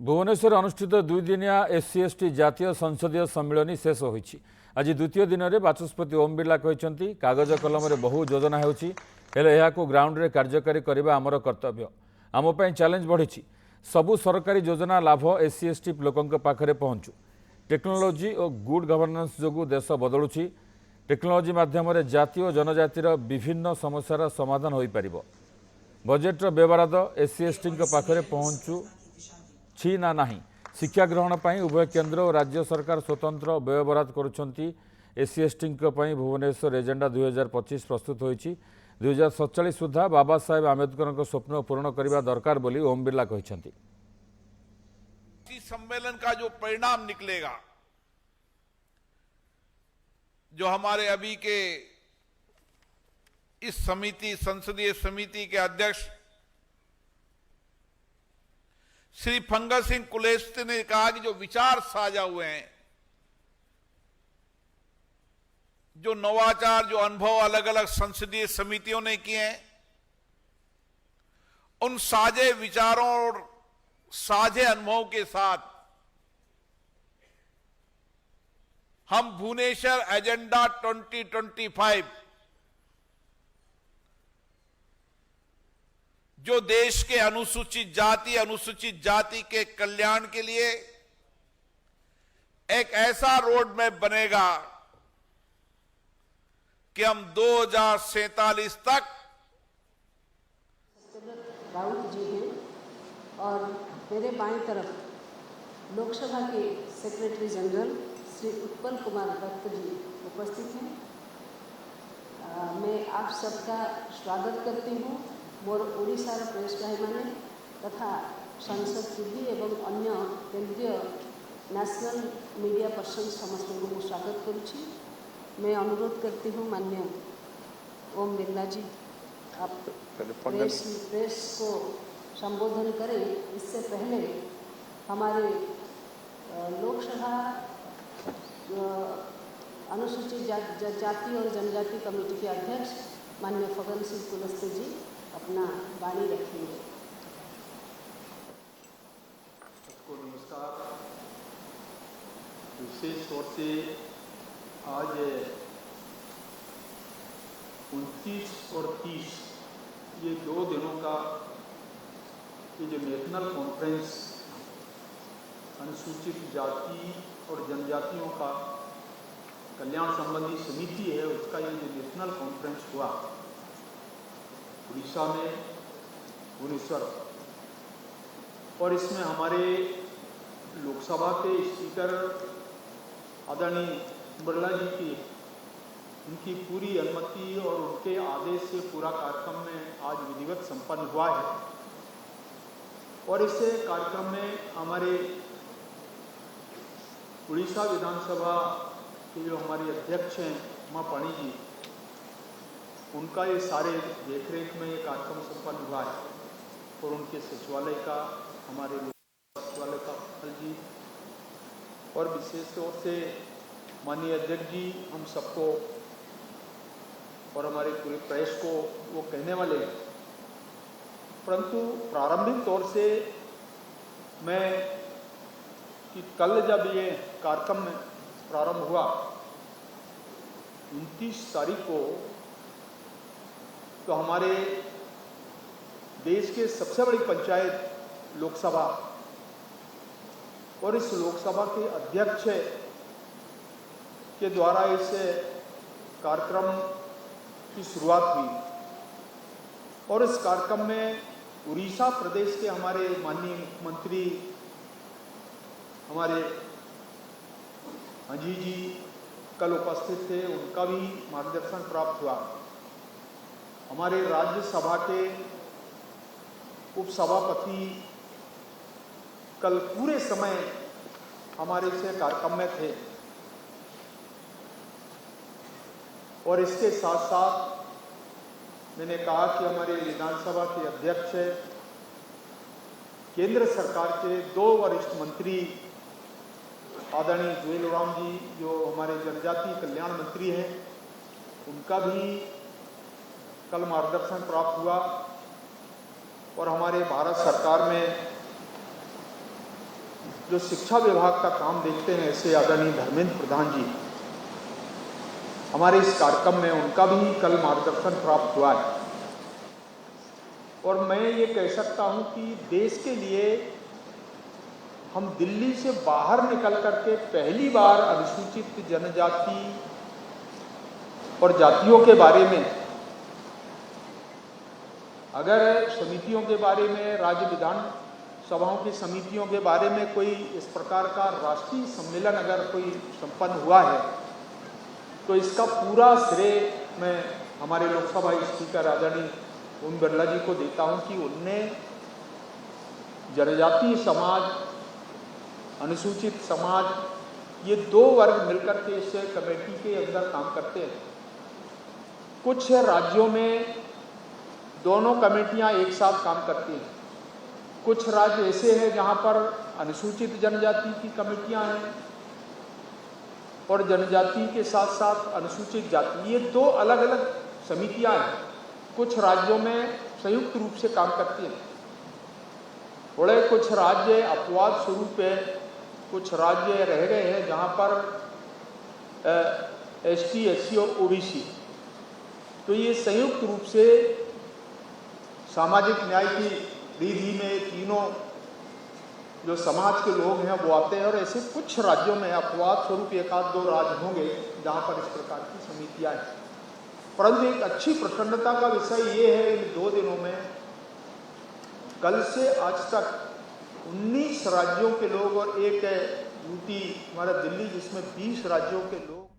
भुवनेश्वर अनुष्ठित दुईदिनिया एससी/एसटी जातीय संसदीय सम्मिलन शेष होईछि। आज द्वितीय दिन में बाचस्पति ओम बिरला कहते कागज कलम बहु योजना हो ग्राउंड रे कार्यकारी करने आमर कर्तव्य। आमपाई चैलेंज बढ़ी सबु सरकारी योजना लाभ एससी/एसटी लोकों पाखरे पहुंचू। टेक्नोलोजी और गुड गवर्नेंस जो देश बदलुछि। टेक्नोलोजी माध्यम जाति और जनजातिर विभिन्न समस्यार समाधान हो पारिबो। बजेट्र व्यवहार एससी/एसटी पाखरे पहुंचू छी ना नहीं। शिक्षा ग्रहण पर उभय केंद्र और राज्य सरकार स्वतंत्र व्यय बराद करुछंती। एससी/एसटी भुवनेश्वर एजेंडा 2025 प्रस्तुत होईछि। 2047 सुधा बाबा साहेब आंबेडकर स्वप्न पूर्ण करने दरकार बोली ओम बिरला कहते। सम्मेलन का जो परिणाम निकलेगा, जो हमारे अभी के इस समिति संसदीय समिति के अध्यक्ष श्री फंगस सिंह कुलस्ते ने कहा कि जो विचार साझा हुए हैं, जो नवाचार, जो अनुभव अलग अलग संसदीय समितियों ने किए हैं, उन साझे विचारों और साझे अनुभवों के साथ हम भुवनेश्वर एजेंडा 2025 जो देश के अनुसूचित जाति के कल्याण के लिए एक ऐसा रोड मैप बनेगा कि हम 2047 तक राउत जी हैं और मेरे बाईं तरफ लोकसभा के सेक्रेटरी जनरल श्री उत्पल कुमार दत्त जी उपस्थित हैं। मैं आप सबका स्वागत करती हूँ। मोर ओडिशा प्रेस भाई माने तथा संसद टीवी एवं अन्य केंद्रीय नेशनल मीडिया पर्सन समस्त को स्वागत करुच्ची। मैं अनुरोध करती हूँ माननीय ओम बिरला जी, आप प्रेस को संबोधन करें। इससे पहले हमारे लोकसभा अनुसूचित जाति और जनजाति कमेटी के अध्यक्ष माननीय फंगस सिंह कुलस्ते जी अपना वाणी रखेंगे। सबको नमस्कार। विशेष तौर से आज 29 और 30 ये 2 दिनों का ये जो नेशनल कॉन्फ्रेंस अनुसूचित जाति और जनजातियों का कल्याण संबंधी समिति है, उसका ये जो नेशनल कॉन्फ्रेंस हुआ उड़ीसा में भुवनेश्वर, और इसमें हमारे लोकसभा के स्पीकर आदरणीय बिरला जी की उनकी पूरी अनुमति और उनके आदेश से पूरा कार्यक्रम में आज विधिवत संपन्न हुआ है। और इस कार्यक्रम में हमारे उड़ीसा विधानसभा के जो हमारे अध्यक्ष हैं उमापाणी जी, उनका ये सारे देखरेख में ये कार्यक्रम संपन्न हुआ है। और उनके सचिवालय का, हमारे सचिवालय का फल जी, और विशेष तौर से माननीय अध्यक्ष जी हम सबको और हमारे पूरे प्रेस को वो कहने वाले हैं। परंतु प्रारंभिक तौर से मैं कि कल जब ये कार्यक्रम प्रारंभ हुआ 29 तारीख को, तो हमारे देश के सबसे बड़ी पंचायत लोकसभा और इस लोकसभा के अध्यक्ष के द्वारा इस कार्यक्रम की शुरुआत हुई। और इस कार्यक्रम में उड़ीसा प्रदेश के हमारे माननीय मुख्यमंत्री हमारे अजी जी कल उपस्थित थे, उनका भी मार्गदर्शन प्राप्त हुआ। हमारे राज्यसभा के उपसभापति कल पूरे समय हमारे से कार्यक्रम में थे। और इसके साथ साथ मैंने कहा कि हमारे विधानसभा के अध्यक्ष केंद्र सरकार के 2 वरिष्ठ मंत्री आदरणीय जुएल ओराम जी जो हमारे जनजाति कल्याण मंत्री हैं, उनका भी कल मार्गदर्शन प्राप्त हुआ। और हमारे भारत सरकार में जो शिक्षा विभाग का काम देखते हैं, ऐसे आदरणीय धर्मेंद्र प्रधान जी, हमारे इस कार्यक्रम में उनका भी कल मार्गदर्शन प्राप्त हुआ है। और मैं ये कह सकता हूं कि देश के लिए हम दिल्ली से बाहर निकल करके पहली बार अनुसूचित जनजाति और जातियों के बारे में, अगर समितियों के बारे में, राज्य विधान सभाओं की समितियों के बारे में कोई इस प्रकार का राष्ट्रीय सम्मेलन अगर कोई संपन्न हुआ है, तो इसका पूरा श्रेय मैं हमारे लोकसभा स्पीकर आदरणीय ओम बिरला जी को देता हूं कि उनने जनजातीय समाज, अनुसूचित समाज, ये दो वर्ग मिलकर के इस कमेटी के अंदर काम करते हैं। कुछ राज्यों में दोनों कमेटियां एक साथ काम करती हैं। कुछ राज्य ऐसे हैं जहां पर अनुसूचित जनजाति की कमेटियां हैं और जनजाति के साथ साथ अनुसूचित जाति, ये दो अलग अलग समितियां हैं। कुछ राज्यों में संयुक्त रूप से काम करती हैं। थोड़े कुछ राज्य अपवाद स्वरूप है, कुछ राज्य रह गए हैं जहां पर एसटी, एससी और ओबीसी, तो ये संयुक्त रूप से सामाजिक न्याय की रिधि में तीनों जो समाज के लोग हैं वो आते हैं। और ऐसे कुछ राज्यों में अपवाद स्वरूप एक आध दो राज्य होंगे जहां पर इस प्रकार की समितियां हैं। परंतु एक अच्छी प्रसन्नता का विषय ये है, इन 2 दिनों में कल से आज तक 19 राज्यों के लोग और एक यूटी हमारा दिल्ली, जिसमें 20 राज्यों के लोग